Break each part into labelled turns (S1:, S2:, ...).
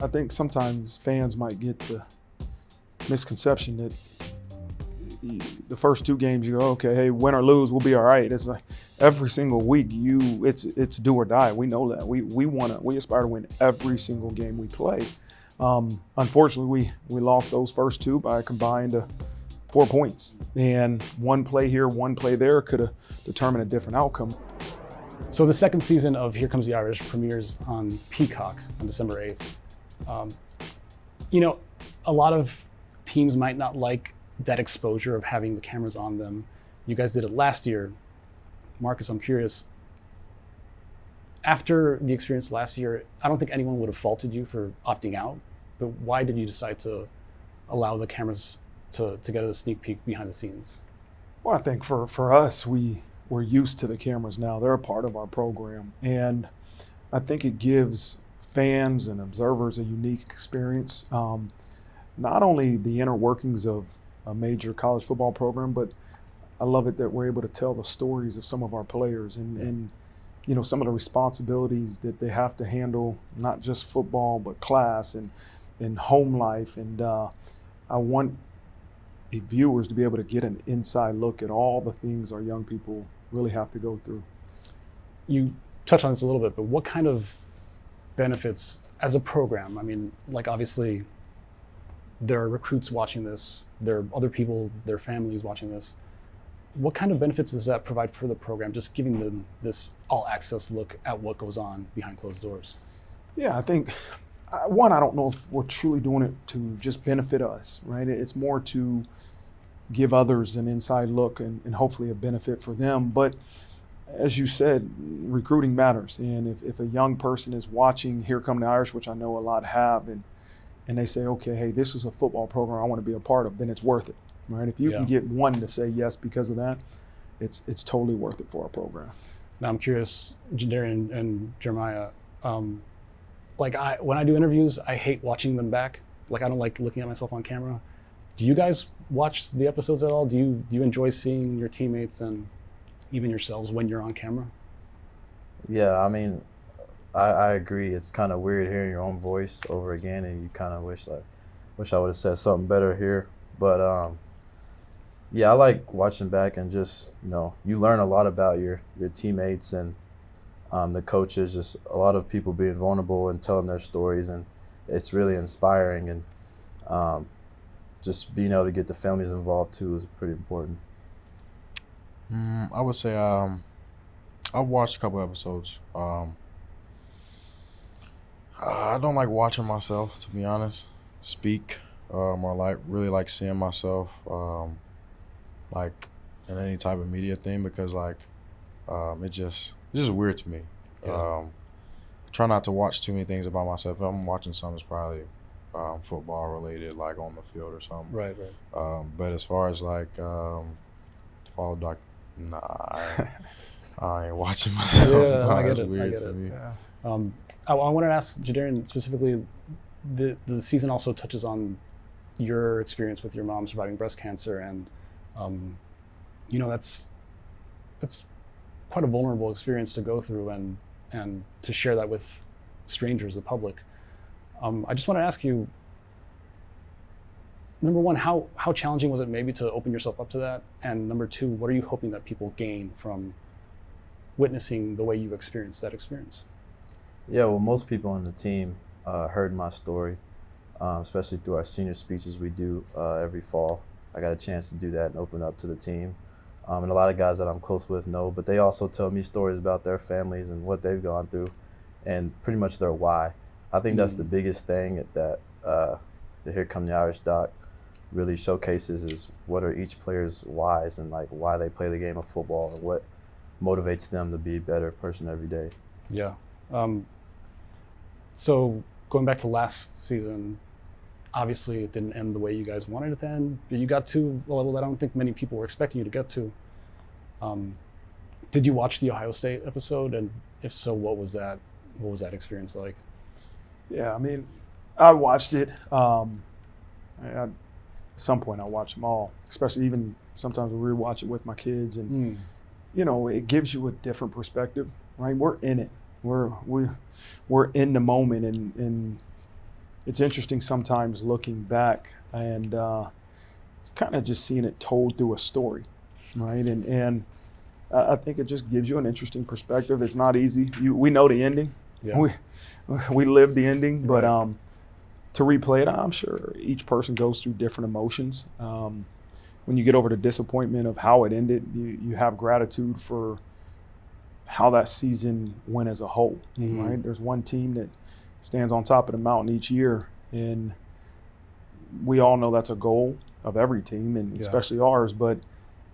S1: I think sometimes fans might get the misconception that the first two games you go, okay, hey, win or lose, we'll be all right. It's like every single week it's do or die. We know that. We aspire to win every single game we play. Unfortunately, we lost those first two by a combined 4 points. And one play here, one play there could have determined a different outcome.
S2: So the second season of Here Comes the Irish premieres on Peacock on December 8th. A lot of teams might not like that exposure of having the cameras on them. You guys did it last year. Marcus, I'm curious, after the experience last year, I don't think anyone would have faulted you for opting out, but why did you decide to allow the cameras to get a sneak peek behind the scenes?
S1: Well, I think for us, we're used to the cameras now. They're a part of our program. And I think it gives fans and observers a unique experience. Not only the inner workings of a major college football program, but I love it that we're able to tell the stories of some of our players and some of the responsibilities that they have to handle, not just football, but class and home life. And I want the viewers to be able to get an inside look at all the things our young people really have to go through.
S2: You touched on this a little bit, but what kind of benefits as a program? I mean, like obviously there are recruits watching this, there are other people, their families watching this. What kind of benefits does that provide for the program, just giving them this all access look at what goes on behind closed doors?
S1: Yeah, I think, one, I don't know if we're truly doing it to just benefit us, right? It's more to give others an inside look and hopefully a benefit for them. But as you said, recruiting matters. And if a young person is watching Here Come the Irish, which I know a lot have, and they say, okay, hey, this is a football program I want to be a part of, then it's worth it, right? If you can get one to say yes because of that, it's totally worth it for our program.
S2: Now I'm curious, Jadarian and Jeremiyah, when I do interviews, I hate watching them back. Like I don't like looking at myself on camera. Do you guys watch the episodes at all? Do you enjoy seeing your teammates and even yourselves when you're on camera?
S3: Yeah, I mean, I agree. It's kind of weird hearing your own voice over again, and you kind of wish I would have said something better here. But yeah, I like watching back and just you learn a lot about your teammates and the coaches. Just a lot of people being vulnerable and telling their stories, and it's really inspiring. And just being able to get the families involved too is pretty important.
S4: I would say I've watched a couple episodes. I don't like watching myself, to be honest, speak, or really like seeing myself like in any type of media thing, because it's just weird to me.
S2: Yeah.
S4: Try not to watch too many things about myself. If I'm watching something, it's probably football related, like on the field or something.
S2: Right.
S4: But as far as I ain't watching myself.
S2: Yeah,
S4: No,
S2: I get
S4: it's
S2: it.
S4: weird
S2: I get
S4: to
S2: it.
S4: me.
S1: Yeah.
S2: I wanted to ask Jadarian specifically, the season also touches on your experience with your mom surviving breast cancer, and that's quite a vulnerable experience to go through and to share that with strangers, the public. I just want to ask you, number one, how challenging was it maybe to open yourself up to that? And number two, what are you hoping that people gain from witnessing the way you experienced that experience?
S3: Yeah, well, most people on the team heard my story, especially through our senior speeches we do every fall. I got a chance to do that and open up to the team. And a lot of guys that I'm close with know, but they also tell me stories about their families and what they've gone through and pretty much their why. I think that's the biggest thing that the Here Come the Irish doc really showcases, is what are each player's whys and why they play the game of football and what motivates them to be a better person every day.
S2: Yeah. So going back to last season, obviously it didn't end the way you guys wanted it to end, but you got to a level that I don't think many people were expecting you to get to. Did you watch the Ohio State episode? And if so, what was that experience like?
S1: Yeah, I mean, I watched it. At some point, I watch them all, especially even sometimes we rewatch it with my kids, and it gives you a different perspective, right? We're in it. We're in the moment, and it's interesting sometimes looking back and kind of just seeing it told through a story, right? And I think it just gives you an interesting perspective. It's not easy. We know the ending.
S2: Yeah.
S1: We live the ending, but
S2: Right.
S1: to replay it, I'm sure each person goes through different emotions. When you get over the disappointment of how it ended, you have gratitude for how that season went as a whole, right? There's one team that stands on top of the mountain each year, and we all know that's a goal of every team, and especially ours. But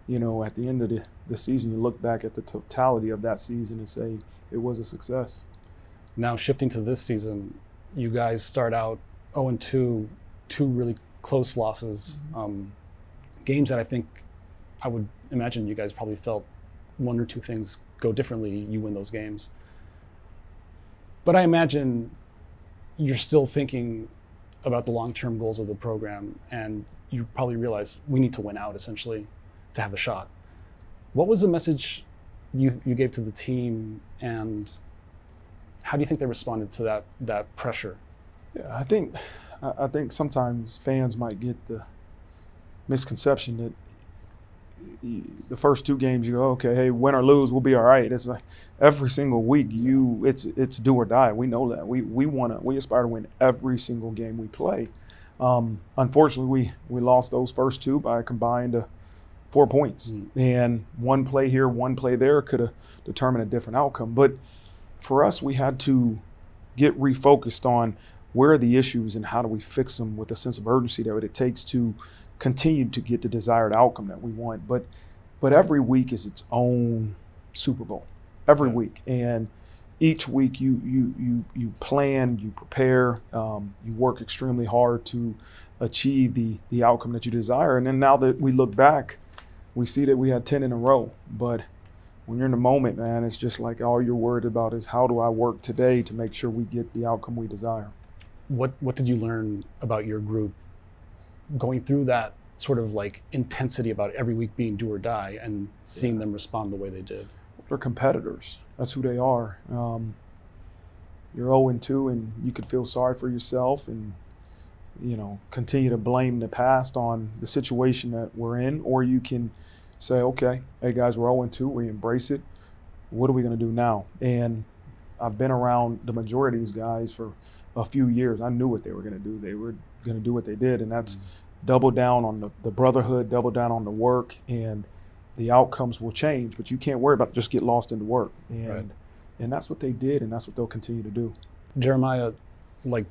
S1: at the end of the season, you look back at the totality of that season and say it was a success.
S2: Now shifting to this season, you guys start out 0-2, two really close losses, games that I would imagine you guys probably felt one or two things go differently, you win those games. But I imagine you're still thinking about the long-term goals of the program, and you probably realize we need to win out essentially to have a shot. What was the message you gave to the team, and how do you think they responded to that pressure?
S1: Yeah, I think sometimes fans might get the misconception that the first two games you go, okay, hey, win or lose, we'll be all right. It's like every single week it's do or die. We know that. We aspire to win every single game we play. Unfortunately, we lost those first two by a combined 4 points. And one play here, one play there could have determined a different outcome. But for us, we had to get refocused on where are the issues and how do we fix them with a sense of urgency that it takes to continue to get the desired outcome that we want. But every week is its own Super Bowl. Every week. And each week you plan, you prepare, you work extremely hard to achieve the outcome that you desire. And then now that we look back, we see that we had 10 in a row. But when you're in the moment, man, it's just like all you're worried about is how do I work today to make sure we get the outcome we desire.
S2: What did you learn about your group going through that sort of like intensity about every week being do or die and seeing them respond the way they did?
S1: They're competitors. That's who they are. You're 0-2 and you could feel sorry for yourself and continue to blame the past on the situation that we're in, or you can say, okay, hey guys, we're 0-2, we embrace it. What are we going to do now? And I've been around the majority of these guys for a few years. I knew what they were going to do. They were going to do what they did, and that's double down on the brotherhood, double down on the work, and the outcomes will change. But you can't worry about just get lost in the work. And that's what they did, and that's what they'll continue to do.
S2: Jeremiyah, like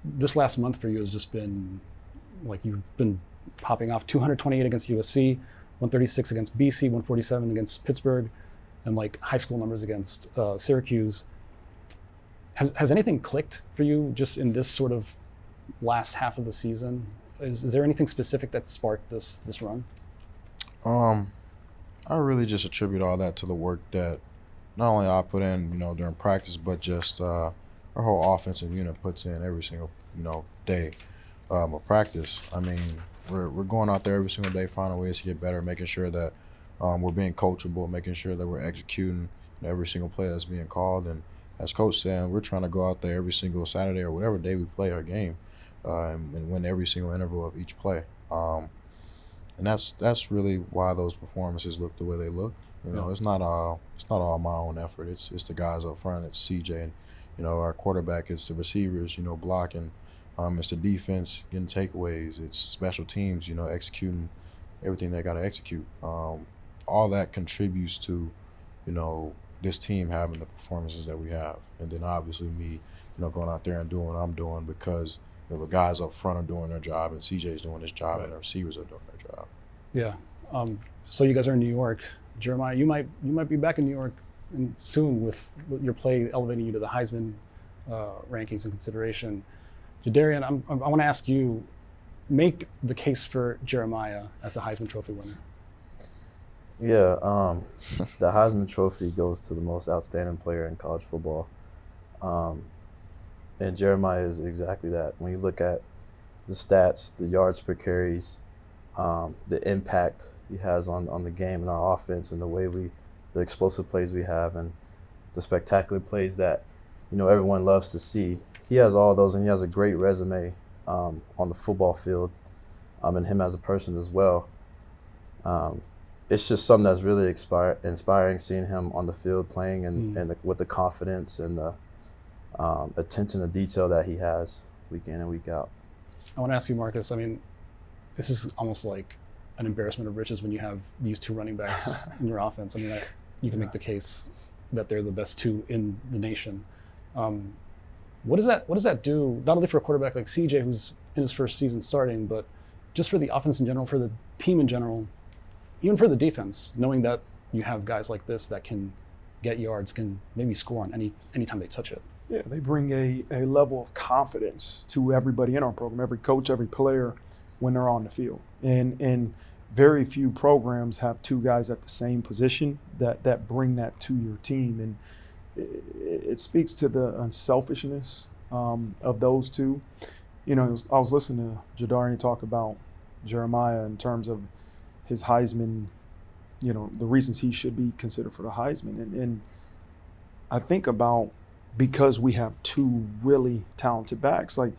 S2: this last month for you has just been like you've been popping off 228 against USC, 136 against BC, 147 against Pittsburgh, and like high school numbers against Syracuse. Has anything clicked for you just in this sort of last half of the season? Is there anything specific that sparked this run?
S4: I really just attribute all that to the work that not only I put in, during practice, but just our whole offensive unit puts in every single, day of practice. I mean, we're going out there every single day, finding ways to get better, making sure that we're being coachable, making sure that we're executing every single play that's being called. And as Coach said, we're trying to go out there every single Saturday or whatever day we play our game and win every single interval of each play. And that's really why those performances look the way they look. It's not all my own effort. It's the guys up front. It's CJ and our quarterback. It's the receivers. Blocking. It's the defense getting takeaways. It's special teams. Executing everything they got to execute. All that contributes to this team having the performances that we have, and then obviously me going out there and doing what I'm doing because the guys up front are doing their job and CJ's doing his job and the receivers are doing their job.
S2: Yeah. So you guys are in New York. Jeremiyah, you might be back in New York soon with your play elevating you to the Heisman rankings and consideration. Jadarian, I want to ask you, make the case for Jeremiyah as a Heisman Trophy winner.
S3: Yeah, the Heisman Trophy goes to the most outstanding player in college football. And Jeremiyah is exactly that. When you look at the stats, the yards per carries, the impact he has on the game and our offense and the explosive plays we have and the spectacular plays that, everyone loves to see. he has all those, and he has a great resume on the football field, and him as a person as well. It's just something that's really inspiring seeing him on the field playing and with the confidence and the attention to detail that he has week in and week out.
S2: I want to ask you, Marcus, I mean, this is almost like an embarrassment of riches when you have these two running backs in your offense. I mean, you can make the case that they're the best two in the nation. What does that do, not only for a quarterback like CJ, who's in his first season starting, but just for the offense in general, for the team in general, even for the defense, knowing that you have guys like this that can get yards, can maybe score on any time they touch it?
S1: Yeah, they bring a level of confidence to everybody in our program, every coach, every player, when they're on the field. And very few programs have two guys at the same position that bring that to your team. And it speaks to the unselfishness of those two. You know, I was listening to Jadarian talk about Jeremiyah in terms of his Heisman, you know, the reasons he should be considered for the Heisman. And I think about, because we have two really talented backs, like,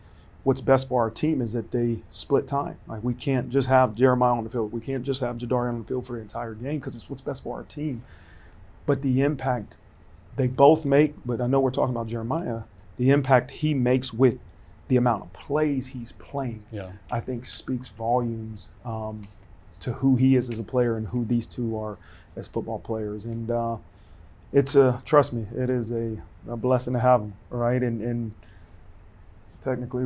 S1: what's best for our team is that they split time. Like, we can't just have Jeremiyah on the field. We can't just have Jadarian on the field for the entire game, because it's what's best for our team. But the impact they both make, but I know we're talking about Jeremiyah, the impact he makes with the amount of plays he's playing, I think speaks volumes to who he is as a player and who these two are as football players. And it's trust me, it is a blessing to have them, right? And technically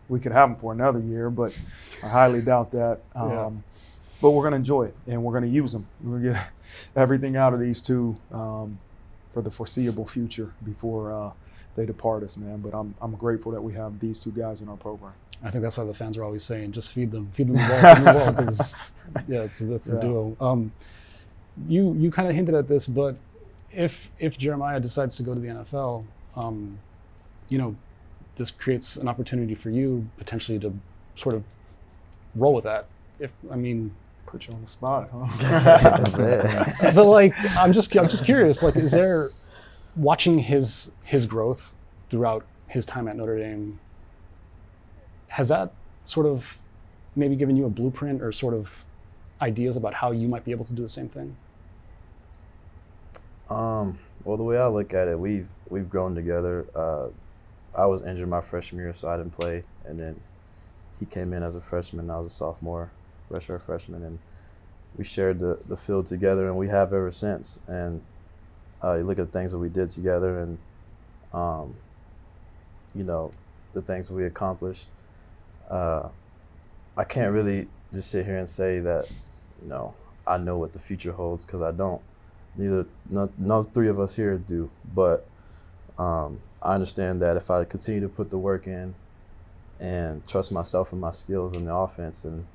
S1: we could have them for another year, but I highly doubt that. But we're going to enjoy it, and we're going to use them. We're going to get everything out of these two for the foreseeable future before they depart us, man. But I'm grateful that we have these two guys in our program.
S2: I think that's why the fans are always saying, just feed them the ball, because that's the duo. You kind of hinted at this, but if Jeremiyah decides to go to the NFL, you know, this creates an opportunity for you potentially to sort of roll with that.
S1: Put you on the spot, huh?
S2: But like, I'm just curious. Like, is there, watching his growth throughout his time at Notre Dame, has that sort of maybe given you a blueprint or sort of ideas about how you might be able to do the same thing?
S3: Well, the way I look at it, we've grown together. I was injured my freshman year, so I didn't play, and then he came in as a freshman. I was a sophomore, redshirt freshman, and we shared the field together, and we have ever since. And you look at the things that we did together, and you know, the things we accomplished. I can't really just sit here and say that, you know, I know what the future holds, because I don't. No three of us here do, but I understand that if I continue to put the work in and trust myself and my skills in the offense, then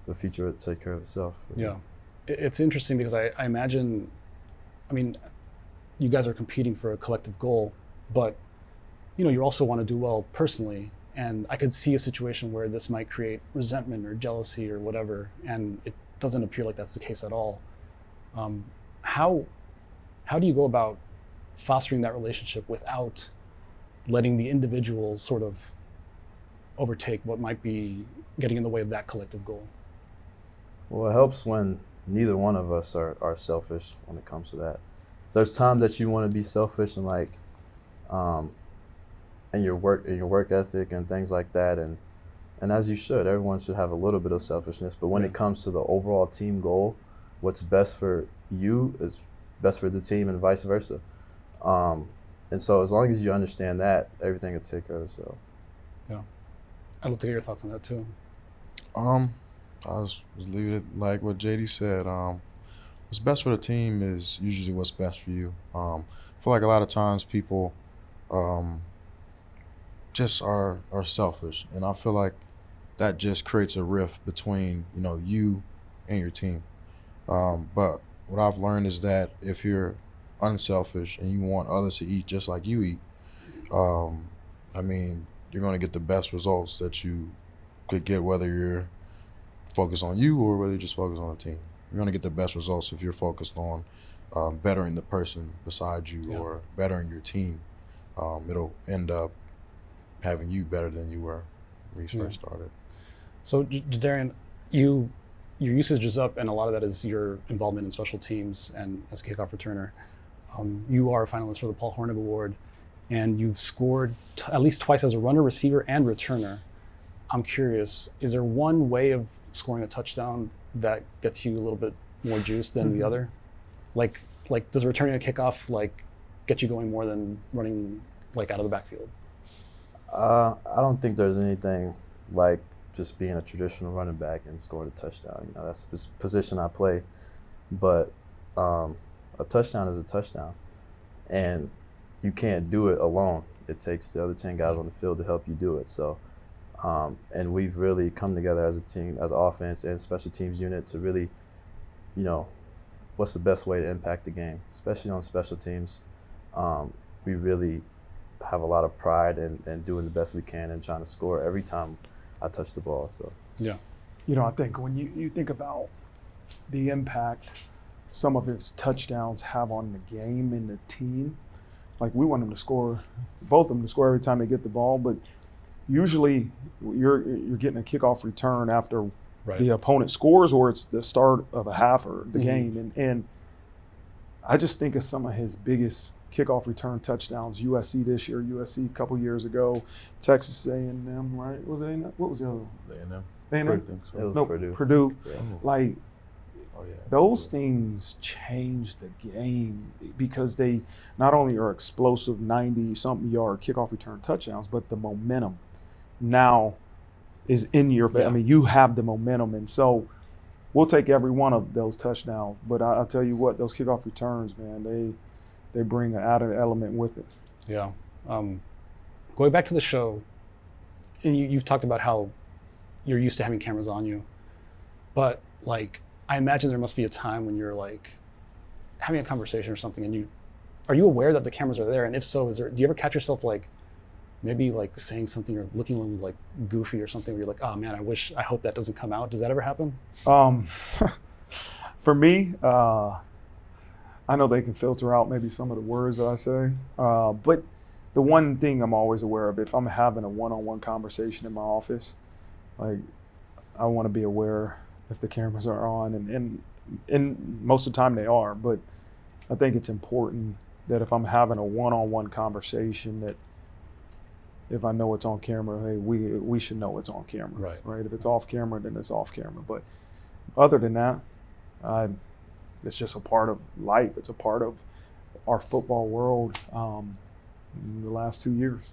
S3: the future will take care of itself.
S2: Yeah. It's interesting because I imagine, I mean, you guys are competing for a collective goal, but, you know, you also want to do well personally. And I could see a situation where this might create resentment or jealousy or whatever, and it doesn't appear like that's the case at all. How do you go about fostering that relationship without letting the individual sort of overtake what might be getting in the way of that collective goal?
S3: Well, it helps when neither one of us are selfish when it comes to that. There's times that you want to be selfish and like in your work ethic and things like that, and as you should. Everyone should have a little bit of selfishness, but when it comes to the overall team goal, what's best for you is best for the team, and vice versa. And so as long as you understand that, everything will take care of itself.
S2: Yeah. I'd love to hear your thoughts on that too.
S4: I was leaving it like what JD said. What's best for the team is usually what's best for you. I feel like a lot of times people just are selfish, and I feel like that just creates a rift between, you know, you and your team. But what I've learned is that if you're unselfish and you want others to eat just like you eat, I mean, you're going to get the best results that you could get, whether you're focused on you or whether you're just focused on the team. You're going to get the best results if you're focused on bettering the person beside you or bettering your team. It'll end up having you better than you were when you first started.
S2: So Jadarian, your usage is up, and a lot of that is your involvement in special teams and as a kickoff returner. You are a finalist for the Paul Hornig Award, and you've scored at least twice as a runner, receiver, and returner. I'm curious, is there one way of scoring a touchdown that gets you a little bit more juice than the other? Like does returning a kickoff like get you going more than running like out of the backfield?
S3: I don't think there's anything like just being a traditional running back and scoring a touchdown. You know, that's the position I play. But a touchdown is a touchdown, and you can't do it alone. It takes the other 10 guys on the field to help you do it. So, and we've really come together as a team, as an offense and special teams unit to really, you know, what's the best way to impact the game, especially on special teams. We really have a lot of pride in doing the best we can and trying to score every time I touch the ball. So
S2: yeah,
S1: You know, I think when you think about the impact some of his touchdowns have on the game and the team, like we want them to score, both of them to score every time they get the ball, but usually you're getting a kickoff return after the opponent scores, or it's the start of a half or the game. And I just think of some of his biggest kickoff return touchdowns. USC this year, USC a couple years ago, Texas A&M, right? Was it A&M? What was the other one?
S4: A&M.
S1: A&M?
S3: it was
S1: No,
S3: Purdue.
S1: Purdue.
S3: Yeah.
S1: Like
S4: Oh, yeah.
S1: those things change the game because they not only are explosive 90-something yard kickoff return touchdowns, but the momentum now is in your favor.
S2: Yeah.
S1: I mean, you have the momentum, and so we'll take every one of those touchdowns. But I'll tell you what, those kickoff returns, man, they bring an added element with it.
S2: Yeah. Going back to the show, and you've talked about how you're used to having cameras on you, but like I imagine there must be a time when you're like having a conversation or something, and are you aware that the cameras are there? And if so, do you ever catch yourself like maybe like saying something or looking a little like goofy or something where you're like, oh man, I hope that doesn't come out? Does that ever happen?
S1: For me, I know they can filter out maybe some of the words that I say, but the one thing I'm always aware of, if I'm having a one-on-one conversation in my office, like I want to be aware if the cameras are on, and most of the time they are, but I think it's important that if I'm having a one-on-one conversation, that if I know it's on camera, hey, we should know it's on camera, right? If it's off camera, then it's off camera. But other than that, it's just a part of life. It's a part of our football world in the last 2 years.